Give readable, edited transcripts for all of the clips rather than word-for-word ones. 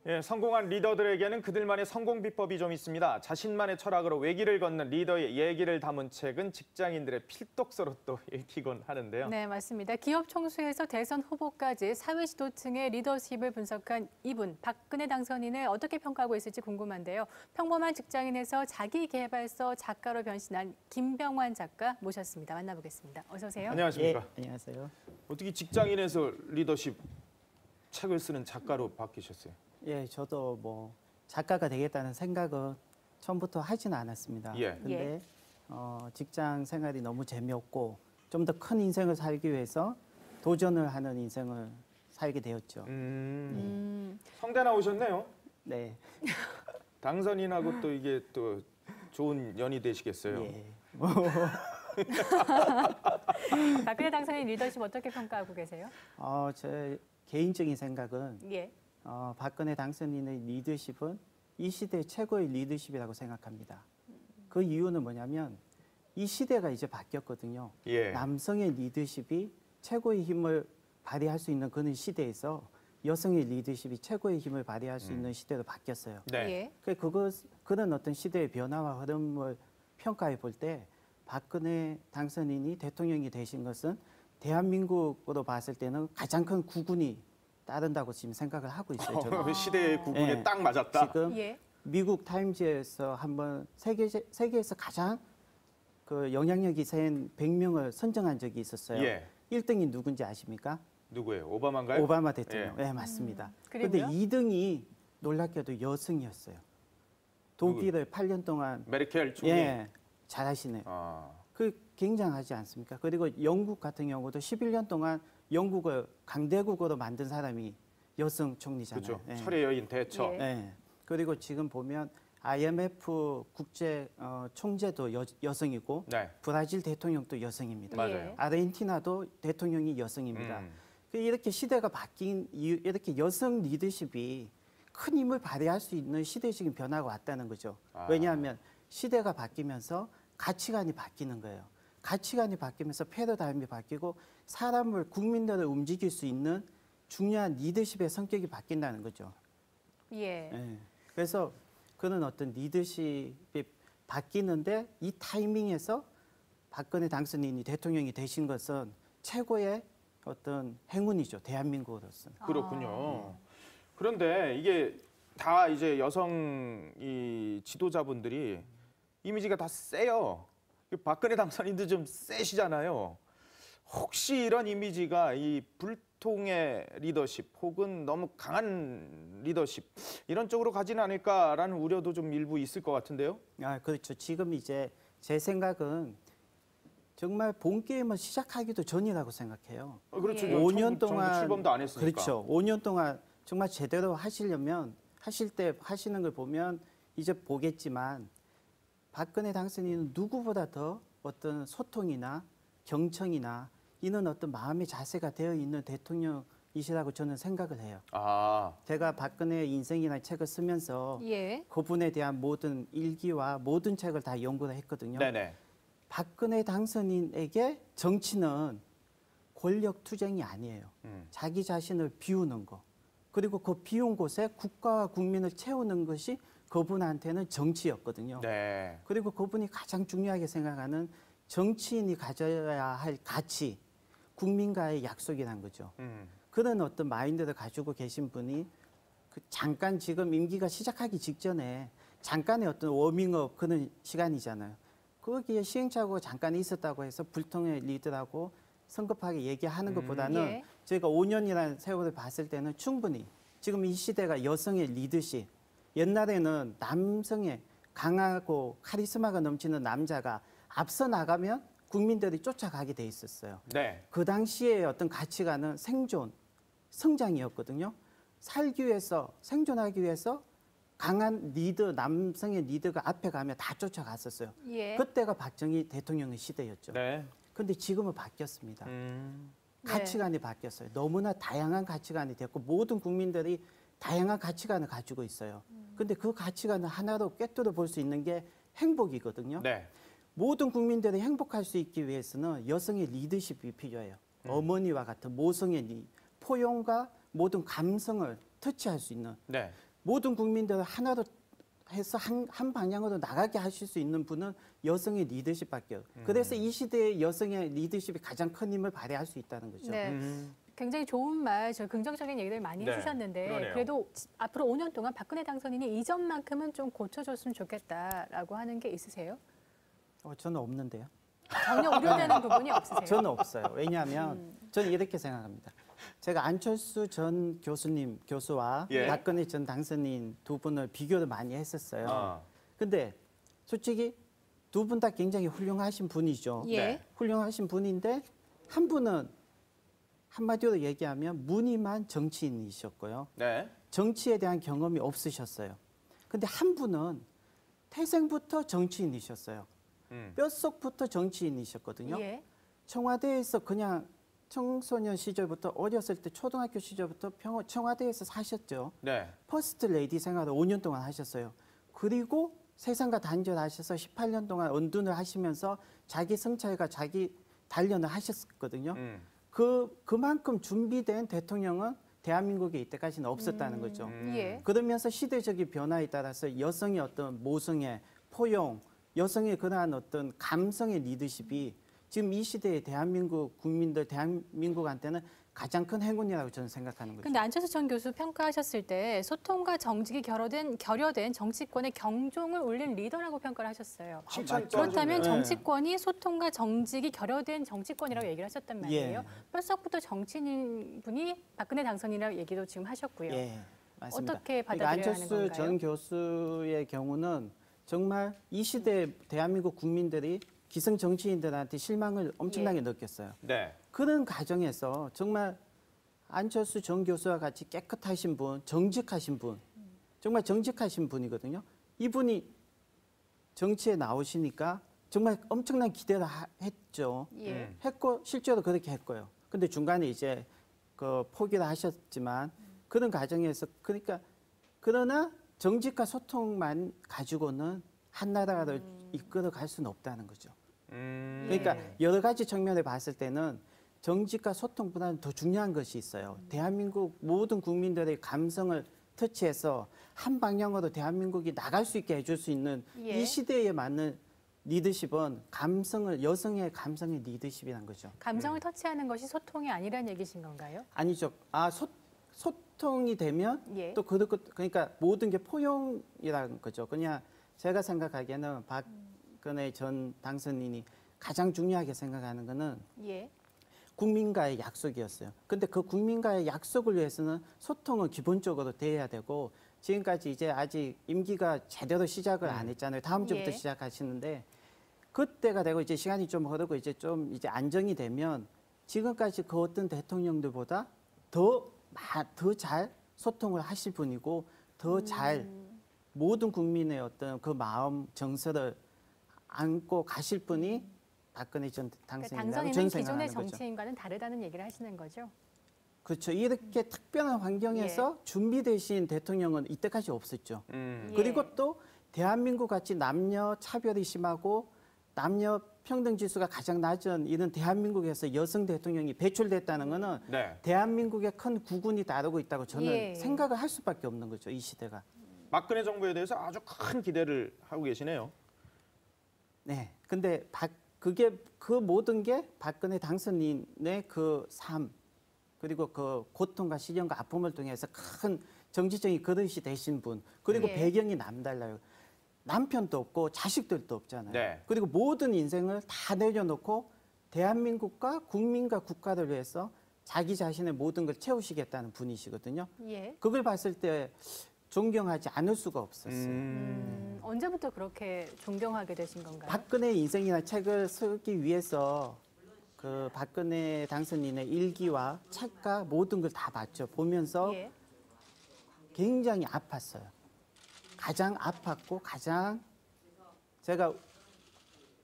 예, 성공한 리더들에게는 그들만의 성공 비법이 좀 있습니다. 자신만의 철학으로 외길을 걷는 리더의 얘기를 담은 책은 직장인들의 필독서로 또 읽히곤 하는데요. 네, 맞습니다. 기업 총수에서 대선 후보까지 사회 지도층의 리더십을 분석한 이분, 박근혜 당선인을 어떻게 평가하고 있을지 궁금한데요. 평범한 직장인에서 자기계발서 작가로 변신한 김병환 작가 모셨습니다. 만나보겠습니다. 어서 오세요. 안녕하십니까? 예, 안녕하세요. 어떻게 직장인에서 리더십 책을 쓰는 작가로 바뀌셨어요? 예, 저도 뭐 작가가 되겠다는 생각은 처음부터 하지는 않았습니다. 예. 근데 직장 생활이 너무 재미없고 좀 더 큰 인생을 살기 위해서 도전을 하는 인생을 살게 되었죠. 성대 나오셨네요. 네. 당선인하고 또 이게 또 좋은 연이 되시겠어요. 예. 박근혜 당선인 리더십 어떻게 평가하고 계세요? 제 개인적인 생각은 예. 박근혜 당선인의 리더십은 이 시대의 최고의 리더십이라고 생각합니다. 그 이유는 뭐냐면 이 시대가 이제 바뀌었거든요. 예. 남성의 리더십이 최고의 힘을 발휘할 수 있는 그런 시대에서 여성의 리더십이 최고의 힘을 발휘할 수 있는 시대로 바뀌었어요. 네. 예. 그런 어떤 시대의 변화와 흐름을 평가해 볼 때 박근혜 당선인이 대통령이 되신 것은 대한민국으로 봤을 때는 가장 큰 구군이 따른다고 지금 생각을 하고 있어요. 저는. 시대의 구국에 예. 딱 맞았다. 지금 예. 미국 타임즈에서 한번 세계에서 가장 그 영향력이 센 100명을 선정한 적이 있었어요. 예. 1등이 누군지 아십니까? 누구예요? 오바마인가요? 오바마 대통령. 예. 네, 맞습니다. 그런데 그리고요? 2등이 놀랍게도 여성이었어요. 독일을 8년 동안 메르켈 총리. 예, 잘하시네요. 아. 그 굉장하지 않습니까? 그리고 영국 같은 경우도 11년 동안 영국을 강대국으로 만든 사람이 여성 총리잖아요. 그렇죠. 예. 철의 여인 대처. 예. 예. 그리고 지금 보면 IMF 국제 총재도 여성이고 네. 브라질 대통령도 여성입니다. 맞아요. 아르헨티나도 대통령이 여성입니다. 이렇게 시대가 바뀐 이유, 이렇게 여성 리더십이 큰 힘을 발휘할 수 있는 시대적인 변화가 왔다는 거죠. 왜냐하면 시대가 바뀌면서 가치관이 바뀌는 거예요. 가치관이 바뀌면서 패러다임이 바뀌고 사람을, 국민들을 움직일 수 있는 중요한 리더십의 성격이 바뀐다는 거죠. 예. 예. 그래서 그런 어떤 리더십이 바뀌는데 이 타이밍에서 박근혜 당선인이 대통령이 되신 것은 최고의 어떤 행운이죠. 대한민국으로서는. 그렇군요. 그런데 이게 다 이제 여성 이 지도자분들이 이미지가 다 세요. 박근혜 당선인도 좀 세시잖아요. 혹시 이런 이미지가 이 불통의 리더십 혹은 너무 강한 리더십 이런 쪽으로 가지는 않을까라는 우려도 좀 일부 있을 것 같은데요. 그렇죠. 지금 이제 제 생각은 정말 본 게임을 시작하기도 전이라고 생각해요. 그렇죠. 예. 5년 동안 정부 출범도 안 했으니까. 그렇죠. 5년 동안 정말 제대로 하시려면 하실 때 하시는 걸 보면 이제 보겠지만 박근혜 당선인은 누구보다 더 어떤 소통이나 경청이나 이런 어떤 마음의 자세가 되어 있는 대통령이시라고 저는 생각을 해요. 제가 박근혜 인생이라는 책을 쓰면서 예. 그분에 대한 모든 일기와 모든 책을 다 연구를 했거든요. 네네. 박근혜 당선인에게 정치는 권력 투쟁이 아니에요. 자기 자신을 비우는 거. 그리고 그 비운 곳에 국가와 국민을 채우는 것이 그분한테는 정치였거든요. 네. 그리고 그분이 가장 중요하게 생각하는 정치인이 가져야 할 가치, 국민과의 약속이란 거죠. 그런 어떤 마인드를 가지고 계신 분이 잠깐 지금 임기가 시작하기 직전에 잠깐의 어떤 워밍업 그런 시간이잖아요. 거기에 시행착오가 잠깐 있었다고 해서 불통의 리더라고 성급하게 얘기하는 것보다는 예. 저희가 5년이라는 세월을 봤을 때는 충분히 지금 이 시대가 여성의 리더십, 옛날에는 남성의 강하고 카리스마가 넘치는 남자가 앞서 나가면 국민들이 쫓아가게 돼 있었어요. 네. 그 당시의 어떤 가치관은 생존, 성장이었거든요. 살기 위해서, 생존하기 위해서 강한 리더, 남성의 리더가 앞에 가면 다 쫓아갔었어요. 예. 그때가 박정희 대통령의 시대였죠. 네. 근데 지금은 바뀌었습니다. 가치관이 바뀌었어요. 너무나 다양한 가치관이 됐고 모든 국민들이 다양한 가치관을 가지고 있어요. 근데 그 가치관을 하나로 꿰뚫어 볼 수 있는 게 행복이거든요. 네. 모든 국민들이 행복할 수 있기 위해서는 여성의 리더십이 필요해요. 어머니와 같은 모성의 포용과 모든 감성을 터치할 수 있는 네. 모든 국민들을 하나로 해서 한 방향으로 나가게 하실 수 있는 분은 여성의 리더십밖에 없어요. 그래서 이 시대의 여성의 리더십이 가장 큰 힘을 발휘할 수 있다는 거죠. 네. 굉장히 좋은 말, 저 긍정적인 얘기들 많이 네, 해주셨는데 그러네요. 그래도 앞으로 5년 동안 박근혜 당선인이 이 점만큼은 좀 고쳐줬으면 좋겠다라고 하는 게 있으세요? 저는 없는데요. 전혀 우려되는 부분이 없으세요? 저는 없어요. 왜냐하면 저는 이렇게 생각합니다. 제가 안철수 전 교수와 예. 박근혜 전 당선인 두 분을 비교를 많이 했었어요. 아. 근데 솔직히 두 분 다 굉장히 훌륭하신 분이죠. 예. 네. 훌륭하신 분인데 한 분은 한마디로 얘기하면 무늬만 정치인이셨고요. 네. 정치에 대한 경험이 없으셨어요. 근데 한 분은 태생부터 정치인이셨어요. 뼛속부터 정치인이셨거든요. 예. 청와대에서 그냥 청소년 시절부터 어렸을 때 초등학교 시절부터 청와대에서 사셨죠. 네. 퍼스트 레이디 생활을 5년 동안 하셨어요. 그리고 세상과 단절하셔서 18년 동안 언둔을 하시면서 자기 성찰과 자기 단련을 하셨거든요. 그만큼 준비된 대통령은 대한민국에 이때까지는 없었다는 거죠. 예. 그러면서 시대적인 변화에 따라서 여성의 어떤 모성애, 포용, 여성의 그러한 어떤 감성의 리더십이 지금 이 시대의 대한민국 국민들, 대한민국한테는 가장 큰 행운이라고 저는 생각하는 거죠. 근데 안철수 전 교수 평가하셨을 때 소통과 정직이 결여된 정치권의 경종을 울린 리더라고 평가를 하셨어요. 칭찬 맞죠. 그렇다면 네. 정치권이 소통과 정직이 결여된 정치권이라고 얘기를 하셨단 말이에요. 예. 뼛속부터 정치인 분이 박근혜 당선이라고 얘기도 지금 하셨고요. 예, 맞습니다. 어떻게 그러니까 받아들여야 하는 안철수 건가요? 전 교수의 경우는 정말 이 시대 대한민국 국민들이 기성 정치인들한테 실망을 엄청나게 느꼈어요. 네. 그런 과정에서 정말 안철수 전 교수와 같이 깨끗하신 분, 정직하신 분, 정말 정직하신 분이거든요. 이분이 정치에 나오시니까 정말 엄청난 기대를 했죠. 예. 했고 실제로 그렇게 했고요. 근데 중간에 이제 그 포기를 하셨지만 그런 과정에서 그러니까 그러나 정직과 소통만 가지고는 한 나라를 이끌어 갈 수는 없다는 거죠. 그러니까 예. 여러 가지 측면에 봤을 때는 정직과 소통보다는 더 중요한 것이 있어요. 대한민국 모든 국민들의 감성을 터치해서 한 방향으로 대한민국이 나갈 수 있게 해줄 수 있는 예. 이 시대에 맞는 리더십은 여성의 감성의 리더십이란 거죠. 감성을 터치하는 것이 소통이 아니라는 얘기신 건가요? 아니죠. 소통이 되면 예. 또 그러니까 모든 게 포용이라는 거죠. 그냥 제가 생각하기에는 박근혜 전 당선인이 가장 중요하게 생각하는 거는 예. 국민과의 약속이었어요. 근데 그 국민과의 약속을 위해서는 소통은 기본적으로 돼야 되고 지금까지 이제 아직 임기가 제대로 시작을 안 했잖아요. 다음 주부터 예. 시작하시는데 그때가 되고 이제 시간이 좀 흐르고 이제 좀 이제 안정이 되면 지금까지 그 어떤 대통령들보다 더 잘 소통을 하실 분이고 더 잘 모든 국민의 어떤 그 마음 정서를 안고 가실 분이 박근혜 전 그러니까 당선인이라고 당선인은 저는 기존의 생각하는 거죠. 정치인과는 다르다는 얘기를 하시는 거죠? 그렇죠. 이렇게 특별한 환경에서 준비되신 대통령은 이때까지 없었죠. 예. 그리고 또 대한민국 같이 남녀 차별이 심하고 남녀 평등 지수가 가장 낮은 이런 대한민국에서 여성 대통령이 배출됐다는 거는 네. 대한민국의 큰 국운이 따르고 있다고 저는 예. 생각을 할 수밖에 없는 거죠. 이 시대가. 박근혜 정부에 대해서 아주 큰 기대를 하고 계시네요. 네. 근데 그게 그 모든 게 박근혜 당선인의 그 삶 그리고 그 고통과 시련과 아픔을 통해서 큰 정치적인 그릇이 되신 분 그리고 예. 배경이 남달라요. 남편도 없고 자식들도 없잖아요. 네. 그리고 모든 인생을 다 내려놓고 대한민국과 국민과 국가를 위해서 자기 자신의 모든 걸 채우시겠다는 분이시거든요. 예. 그걸 봤을 때 존경하지 않을 수가 없었어요. 언제부터 그렇게 존경하게 되신 건가요? 박근혜 인생이나 책을 쓰기 위해서 그 박근혜 당선인의 일기와 책과 모든 걸 다 봤죠. 보면서 예. 굉장히 아팠어요. 가장 아팠고 가장 제가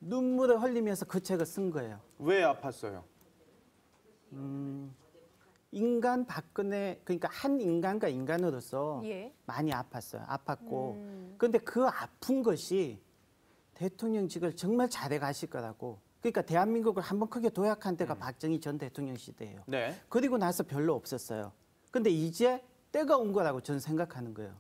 눈물을 흘리면서 그 책을 쓴 거예요. 왜 아팠어요? 인간 박근혜 그러니까 한 인간과 인간으로서 예. 많이 아팠어요. 아팠고 그런데 그 아픈 것이 대통령직을 정말 잘해 가실 거라고. 그러니까 대한민국을 한번 크게 도약한 때가 박정희 전 대통령 시대예요. 네. 그리고 나서 별로 없었어요. 근데 이제 때가 온 거라고 저는 생각하는 거예요.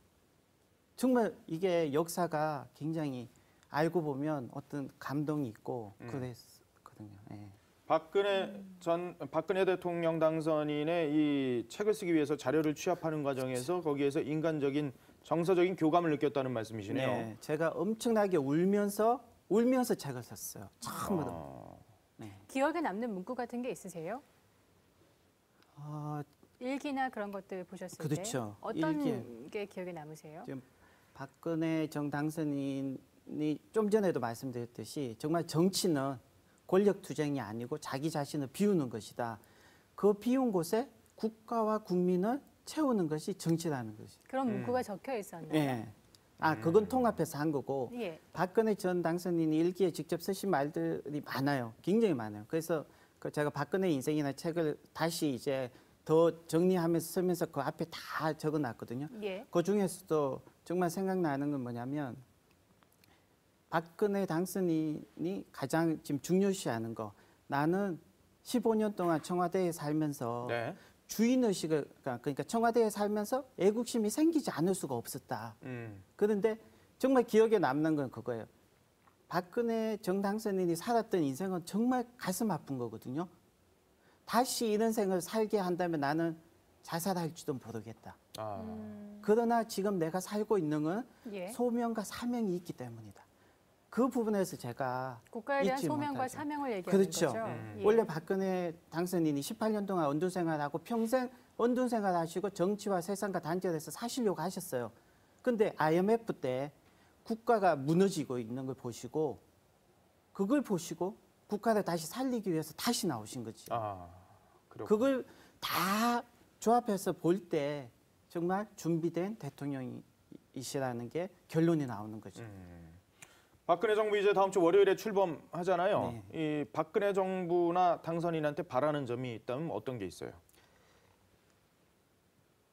정말 이게 역사가 굉장히 알고 보면 어떤 감동이 있고 그랬거든요. 예. 박근혜 대통령 당선인의 이 책을 쓰기 위해서 자료를 취합하는 과정에서 거기에서 인간적인 정서적인 교감을 느꼈다는 말씀이시네요. 네, 제가 엄청나게 울면서 책을 썼어요. 처음으로. 네. 기억에 남는 문구 같은 게 있으세요? 일기나 그런 것들 보셨을 때 그렇죠. 어떤 게 기억에 남으세요? 지금 박근혜 정 당선인이 좀 전에도 말씀드렸듯이 정말 정치는 권력 투쟁이 아니고 자기 자신을 비우는 것이다. 그 비운 곳에 국가와 국민을 채우는 것이 정치라는 것이. 그런 문구가 적혀 있었나요? 예. 그건 통합해서 한 거고 예. 박근혜 전 당선인이 일기에 직접 쓰신 말들이 많아요. 굉장히 많아요. 그래서 제가 박근혜 인생이나 책을 다시 이제 더 정리하면서 쓰면서 그 앞에 다 적어놨거든요. 예. 그 중에서도 정말 생각나는 건 뭐냐면 박근혜 당선인이 가장 지금 중요시하는 거, 나는 15년 동안 청와대에 살면서 네. 주인의식을, 그러니까 청와대에 살면서 애국심이 생기지 않을 수가 없었다. 그런데 정말 기억에 남는 건 그거예요. 박근혜 정 당선인이 살았던 인생은 정말 가슴 아픈 거거든요. 다시 이런 생을 살게 한다면 나는 자살할지도 모르겠다. 그러나 지금 내가 살고 있는 건 예. 소명과 사명이 있기 때문이다. 그 부분에서 제가 국가에 대한 잊지 소명과 못하죠. 사명을 얘기하는 그렇죠. 거죠. 예. 원래 박근혜 당선인이 18년 동안 언둔 생활하고 평생 언둔 생활하시고 정치와 세상과 단절해서 사시려고 하셨어요. 근데 IMF 때 국가가 무너지고 있는 걸 보시고 그걸 보시고 국가를 다시 살리기 위해서 다시 나오신 거지. 그렇군요. 그걸 다 조합해서 볼 때 정말 준비된 대통령이시라는 게 결론이 나오는 거죠. 박근혜 정부 이제 다음 주 월요일에 출범하잖아요. 네. 이 박근혜 정부나 당선인한테 바라는 점이 있다면 어떤 게 있어요?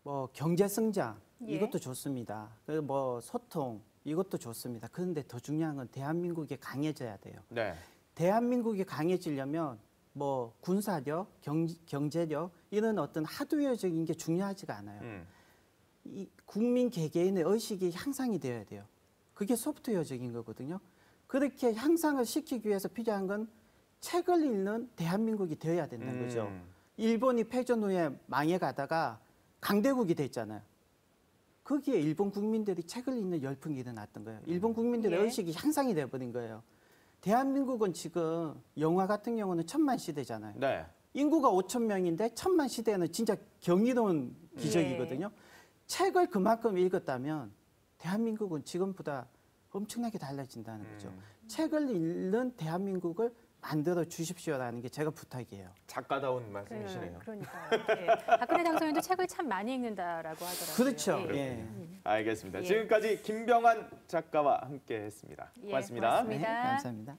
뭐 경제 성장 예. 이것도 좋습니다. 그리고 뭐 소통 이것도 좋습니다. 그런데 더 중요한 건 대한민국이 강해져야 돼요. 네. 대한민국이 강해지려면 뭐 군사력, 경제력 이런 어떤 하드웨어적인 게 중요하지가 않아요. 이 국민 개개인의 의식이 향상이 되어야 돼요. 그게 소프트웨어적인 거거든요. 그렇게 향상을 시키기 위해서 필요한 건 책을 읽는 대한민국이 되어야 된다는 거죠. 일본이 패전 후에 망해가다가 강대국이 됐잖아요. 거기에 일본 국민들이 책을 읽는 열풍이 일어났던 거예요. 일본 국민들의 예. 의식이 향상이 되어버린 거예요. 대한민국은 지금 영화 같은 경우는 1000만 시대잖아요. 네. 인구가 5천 명인데 1000만 시대는 진짜 경이로운 기적이거든요. 책을 그만큼 읽었다면 대한민국은 지금보다 엄청나게 달라진다는 거죠. 책을 읽는 대한민국을 만들어 주십시오라는 게 제가 부탁이에요. 작가다운 말씀이시네요. 그러니까요. 예. 박근혜 당선인도 책을 참 많이 읽는다라고 하더라고요. 그렇죠. 예. 예. 알겠습니다. 예. 지금까지 김병환 작가와 함께했습니다. 예, 고맙습니다. 고맙습니다. 네, 감사합니다.